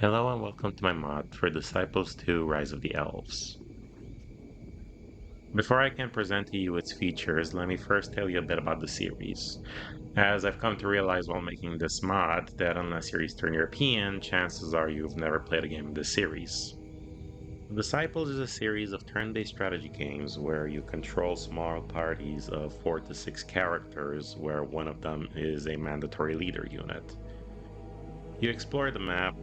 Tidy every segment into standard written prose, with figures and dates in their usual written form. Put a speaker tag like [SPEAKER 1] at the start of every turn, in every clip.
[SPEAKER 1] Hello and welcome to my mod for Disciples 2 Rise of the Elves. Before I can present to you its features, let me first tell you a bit about the series. As I've come to realize while making this mod that unless you're Eastern European, chances are you've never played a game in this series. Disciples is a series of turn-based strategy games where you control small parties of 4 to 6 characters where one of them is a mandatory leader unit. You explore the map,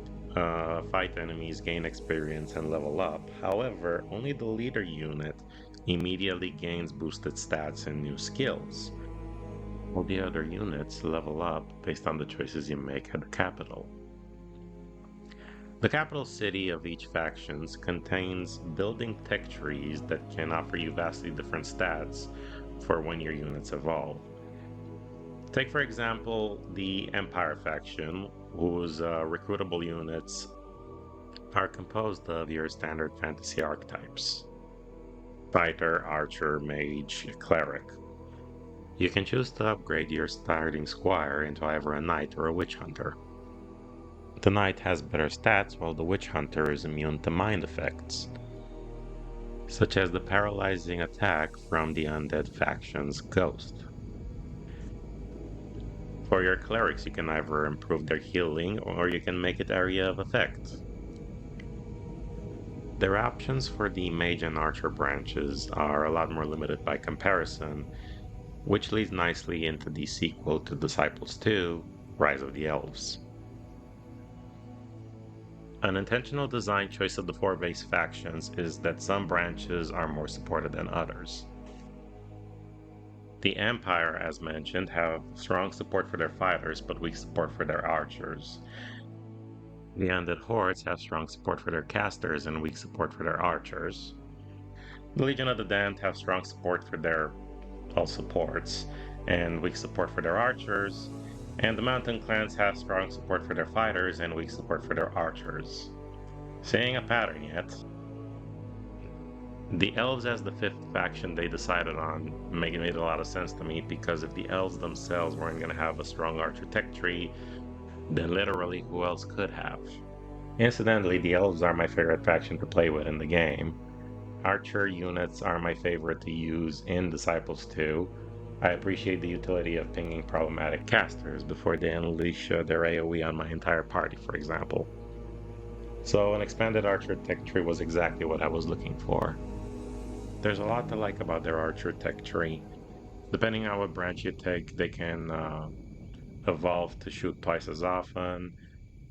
[SPEAKER 1] fight enemies, gain experience, and level up. However, only the leader unit immediately gains boosted stats and new skills. All the other units level up based on the choices you make at the capital. The capital city of each faction contains building tech trees that can offer you vastly different stats for when your units evolve. Take, for example, the Empire faction, whose recruitable units are composed of your standard fantasy archetypes: fighter, archer, mage, cleric. You can choose to upgrade your starting squire into either a knight or a witch hunter. The knight has better stats, while the witch hunter is immune to mind effects, such as the paralyzing attack from the undead faction's ghost. For your clerics, you can either improve their healing or you can make it area of effect. Their options for the mage and archer branches are a lot more limited by comparison, which leads nicely into the sequel to Disciples 2, Rise of the Elves. An intentional design choice of the four base factions is that some branches are more supported than others. The Empire, as mentioned, have strong support for their fighters but weak support for their archers. The Undead Hordes have strong support for their casters and weak support for their archers. The Legion of the Damned have strong support for their all supports and weak support for their archers, and the Mountain Clans have strong support for their fighters and weak support for their archers. Seeing a pattern yet? The Elves as the fifth faction they decided on made a lot of sense to me, because if the Elves themselves weren't going to have a strong archer tech tree, then literally who else could have? Incidentally, the Elves are my favorite faction to play with in the game. Archer units are my favorite to use in Disciples 2. I appreciate the utility of pinging problematic casters before they unleash their AoE on my entire party, for example. So an expanded Archer tech tree was exactly what I was looking for. There's a lot to like about their Archer tech tree. Depending on what branch you take, they can evolve to shoot twice as often,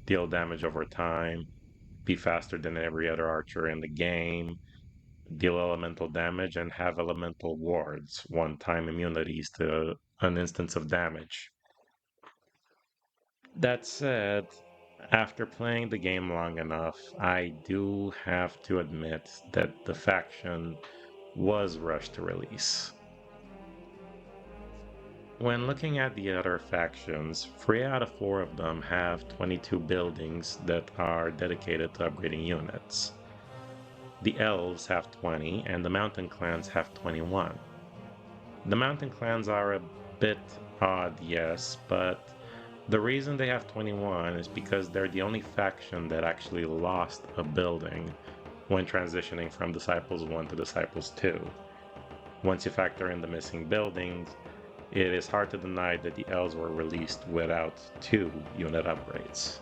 [SPEAKER 1] deal damage over time, be faster than every other Archer in the game, deal elemental damage, and have elemental wards, one-time immunities to an instance of damage. That said, after playing the game long enough, I do have to admit that the faction was rushed to release. When looking at the other factions, 3 out of 4 of them have 22 buildings that are dedicated to upgrading units. The Elves have 20, and the Mountain Clans have 21. The Mountain Clans are a bit odd, yes, but the reason they have 21 is because they're the only faction that actually lost a building when transitioning from Disciples 1 to Disciples 2. Once you factor in the missing buildings, it is hard to deny that the Elves were released without 2 unit upgrades.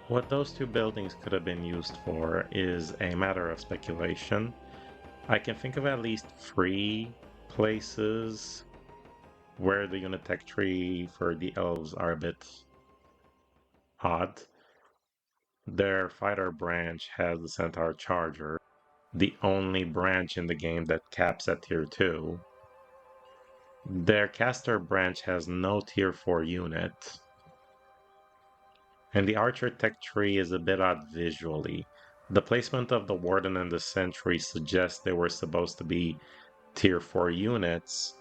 [SPEAKER 1] What those 2 buildings could have been used for is a matter of speculation. I can think of at least 3 places where the unit tech tree for the Elves are a bit odd. Their fighter branch has the Centaur Charger, the only branch in the game that caps at tier 2. Their caster branch has no tier 4 unit. And the Archer tech tree is a bit odd visually. The placement of the Warden and the Sentry suggests they were supposed to be tier 4 units,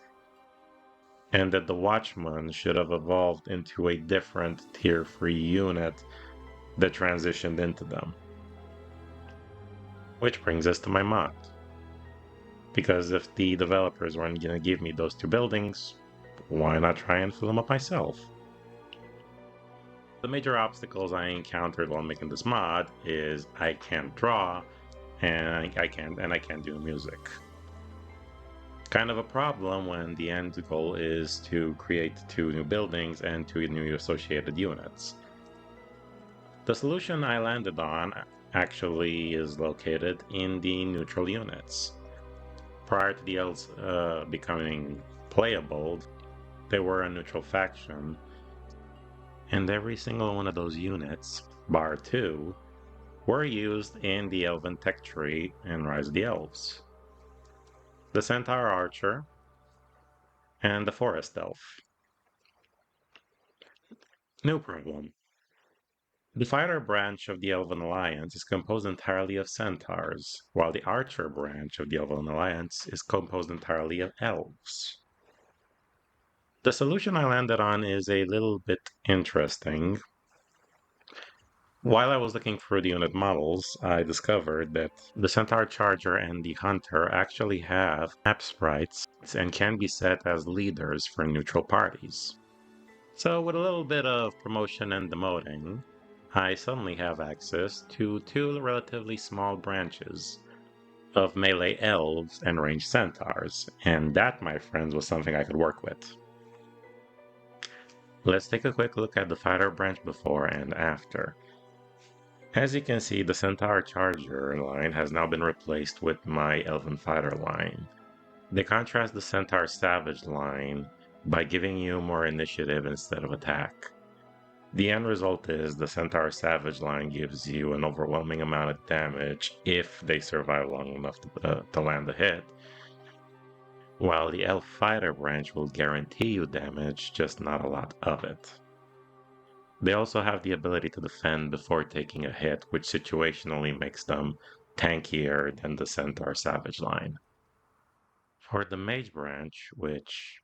[SPEAKER 1] and that the Watchman should have evolved into a different tier 3 unit that transitioned into them. Which brings us to my mod. Because if the developers weren't going to give me those 2 buildings, why not try and fill them up myself? The major obstacles I encountered while making this mod is I can't draw and I can't do music. Kind of a problem when the end goal is to create two new buildings and two new associated units. The solution I landed on actually is located in the neutral units. Prior to the elves becoming playable, they were a neutral faction, and every single one of those units, bar two, were used in the Elven tech tree in Rise of the Elves. The Centaur Archer and the Forest Elf. No problem. The fighter branch of the Elven Alliance is composed entirely of centaurs, while the archer branch of the Elven Alliance is composed entirely of elves. The solution I landed on is a little bit interesting. While I was looking through the unit models, I discovered that the Centaur Charger and the Hunter actually have map sprites and can be set as leaders for neutral parties. So, with a little bit of promotion and demoting, I suddenly have access to two relatively small branches of melee elves and ranged centaurs, and that, my friends, was something I could work with. Let's take a quick look at the fighter branch before and after. As you can see, the Centaur Charger line has now been replaced with my Elven Fighter line. They contrast the Centaur Savage line by giving you more initiative instead of attack. The end result is the Centaur Savage line gives you an overwhelming amount of damage if they survive long enough to land a hit, while the Elf Fighter branch will guarantee you damage, just not a lot of it. They also have the ability to defend before taking a hit, which situationally makes them tankier than the Centaur Savage line. For the Mage branch, which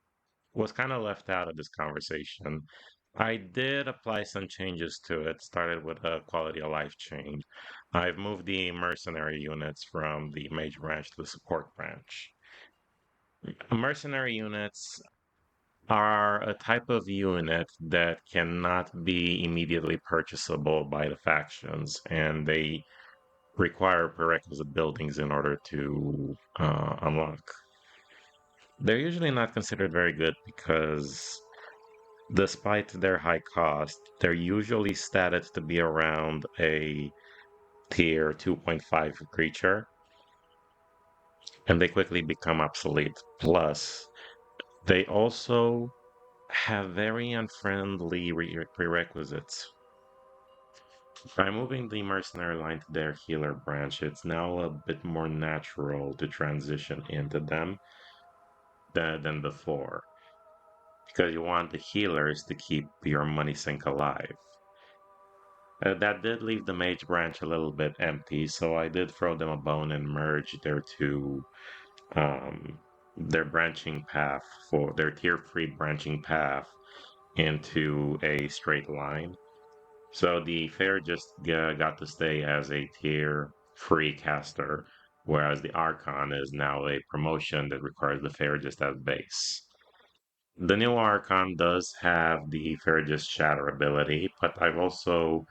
[SPEAKER 1] was kind of left out of this conversation, I did apply some changes to it, started with a quality of life change. I've moved the mercenary units from the mage branch to the support branch. Mercenary units are a type of unit that cannot be immediately purchasable by the factions, and they require prerequisite buildings in order to unlock. They're usually not considered very good because despite their high cost, they're usually statted to be around a tier 2.5 creature, and they quickly become obsolete. Plus, they also have very unfriendly prerequisites. By moving the mercenary line to their healer branch, it's now a bit more natural to transition into them than before, because you want the healers to keep your money sink alive. That did leave the mage branch a little bit empty, so I did throw them a bone and merge um, their branching path for their tier 3 branching path into a straight line. So the fair just got to stay as a tier 3 caster, whereas the Archon is now a promotion that requires the fair just as base. The new Archon does have the Fair Shatter ability, but I've also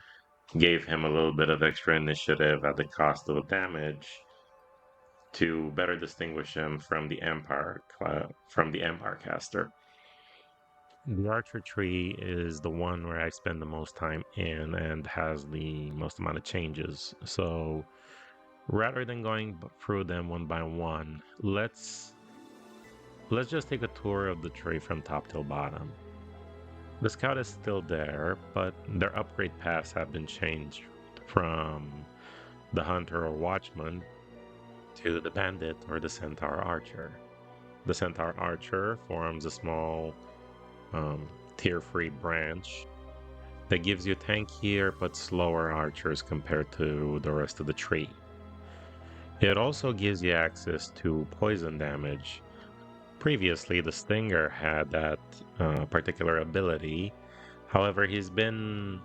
[SPEAKER 1] gave him a little bit of extra initiative at the cost of damage to better distinguish him from the Empire caster. The archer tree is the one where I spend the most time in and has the most amount of changes. So rather than going through them one by one, let's just take a tour of the tree from top till bottom. The scout is still there, but their upgrade paths have been changed from the hunter or watchman to the bandit or the centaur archer. The centaur archer forms a small tier 3 branch that gives you tankier but slower archers compared to the rest of the tree. It also gives you access to poison damage. Previously, the Stinger had that particular ability. However, he's been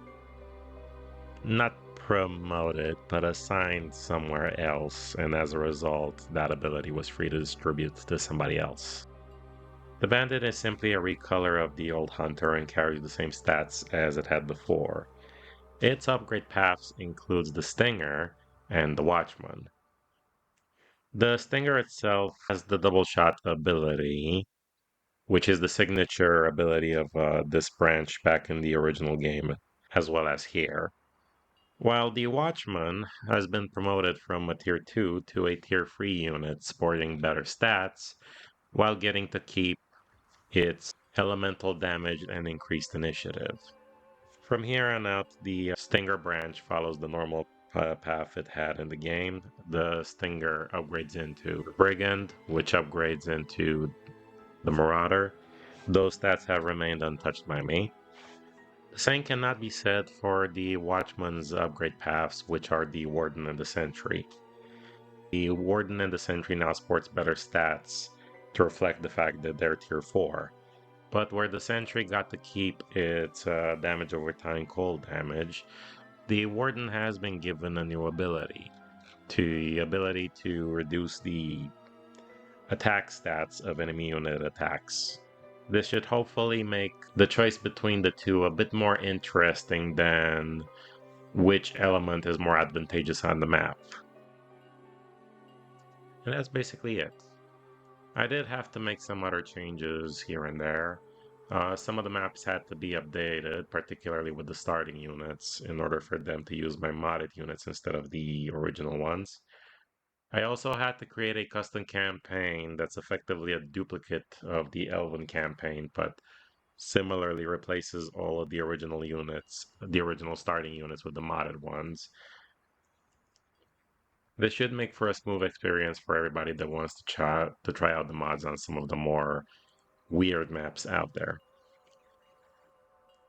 [SPEAKER 1] not promoted, but assigned somewhere else, and as a result, that ability was free to distribute to somebody else. The bandit is simply a recolor of the old hunter and carries the same stats as it had before. Its upgrade paths includes the Stinger and the Watchman. The Stinger itself has the double shot ability, which is the signature ability of this branch back in the original game, as well as here. While the Watchman has been promoted from a Tier 2 to a Tier 3 unit, sporting better stats, while getting to keep its elemental damage and increased initiative. From here on out, the Stinger branch follows the normal path it had in the game. The Stinger upgrades into the Brigand, which upgrades into the Marauder. Those stats have remained untouched by me. The same cannot be said for the Watchman's upgrade paths, which are the Warden and the Sentry. The Warden and the Sentry now sports better stats to reflect the fact that they're tier 4. But where the Sentry got to keep its damage over time cold damage, the Warden has been given a new ability. The ability to reduce the attack stats of enemy unit attacks. This should hopefully make the choice between the two a bit more interesting than which element is more advantageous on the map. And that's basically it. I did have to make some other changes here and there. Some of the maps had to be updated, particularly with the starting units, in order for them to use my modded units instead of the original ones. I also had to create a custom campaign that's effectively a duplicate of the Elven campaign, but similarly replaces all of the original units, the original starting units with the modded ones. This should make for a smooth experience for everybody that wants to try out the mods on some of the more weird maps out there.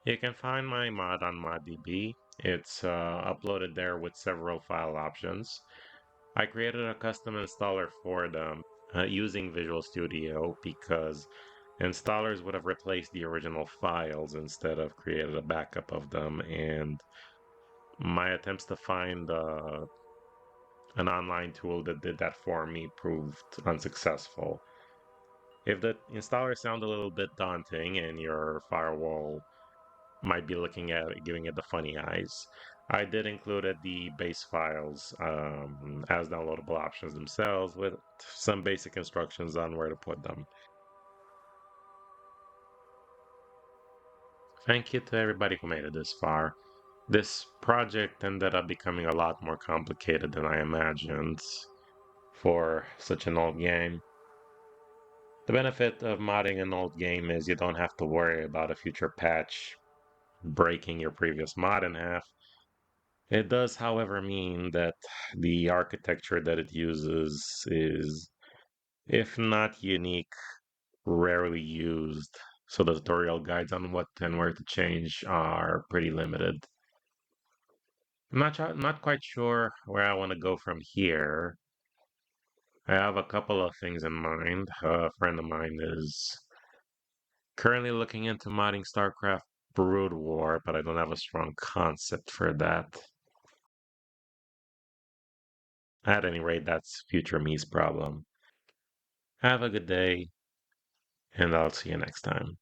[SPEAKER 1] You can find my mod on ModDB. It's uploaded there with several file options. I created a custom installer for them using Visual Studio because installers would have replaced the original files instead of created a backup of them, and my attempts to find an online tool that did that for me proved unsuccessful. If the installer sounds a little bit daunting and your firewall might be looking at it, giving it the funny eyes, I did include the base files as downloadable options themselves with some basic instructions on where to put them. Thank you to everybody who made it this far. This project ended up becoming a lot more complicated than I imagined for such an old game. The benefit of modding an old game is you don't have to worry about a future patch breaking your previous mod in half. It does, however, mean that the architecture that it uses is, if not unique, rarely used. So the tutorial guides on what and where to change are pretty limited. I'm not quite sure where I want to go from here. I have a couple of things in mind. A friend of mine is currently looking into modding StarCraft Brood War, but I don't have a strong concept for that. At any rate, that's future me's problem. Have a good day, and I'll see you next time.